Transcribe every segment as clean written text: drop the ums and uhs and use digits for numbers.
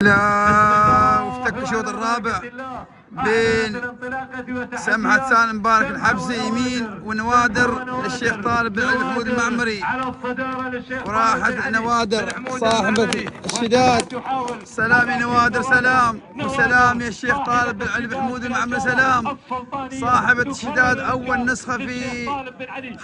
لا وافتك الشوط الرابع بين سمحة سالم مبارك الحبسي يمين ونوادر للشيخ طالب بن علي محمود المعمري، وراحت نوادر صاحبة الشداد. سلام يا نوادر، سلام وسلام يا الشيخ طالب بن علي محمود المعمري، سلام صاحبة الشداد أول نسخة في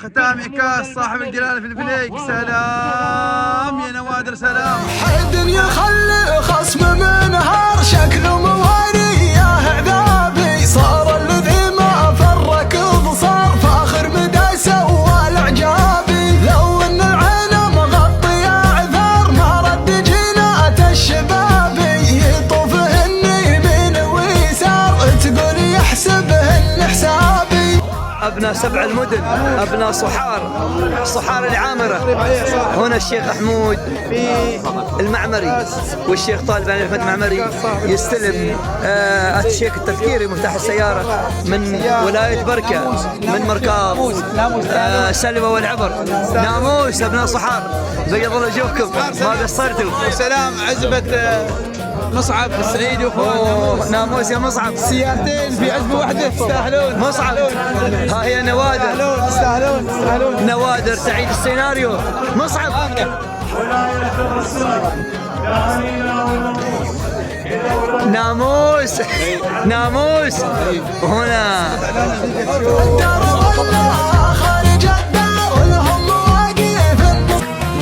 ختام كاس صاحب الجلالة في الفليق. سلام يا نوادر، سلام. حد يخلي خصم منهار شكله مواري يا عذابي، صار الذي ما فرق بصار فاخر مدى سوى الاعجابي، لو ان العين مغطيه عذار ما رد جنات الشبابي، يطوفهن يمين ويسار تقول يحسبهن حسابي. أبناء 7 المدن، أبناء صحار العامرة، هنا الشيخ حمود المعمري والشيخ طالب بن علي محمود المعمري يستلم الشيك التذكيري مفتاح السيارة من ولاية بركة من مركاض سلوى والعبر. ناموس أبناء صحار، بيض الله وجوهكم ما قصرتوا. وسلام عزبة مصعب السعيدي وفؤاد. ناموس يا مصعب، سيارتين في عزبة واحدة تستاهلون. مصعب ها هي نوادر، تستاهلون. نوادر تعيد السيناريو. مصعب ناموس ناموس وهنا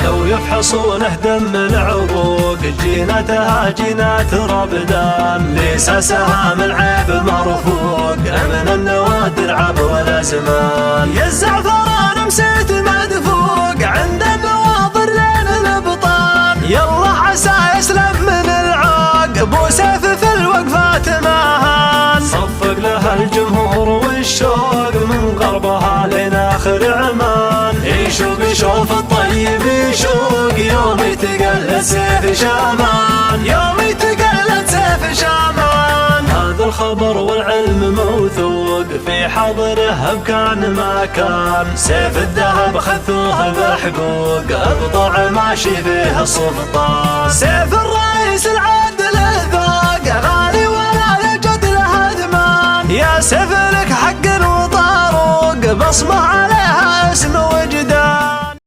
لو يفحصونه دم العروق جينتها جينات ربدان، ليس سهام العيب مرفوق من النوادر عبر الازمان. يا الزعفران مسيت مدفوق عند النواظر لين الابطال، يلا عسى يسلم من العاق ابو سيف في الوقفات ماهان. صفق لها الجمهور والشوق من غربها لين اخر عمان، يشوق يشوف الطيب يشوق يوم يتقلد سيف شامان، يوم يتقلد سيف شامان. هذا الخبر والعلم موثوق في حضره بكان ما كان، سيف الذهب خذوه بحقوق ابطع ماشي فيه السلطان. سيف الرئيس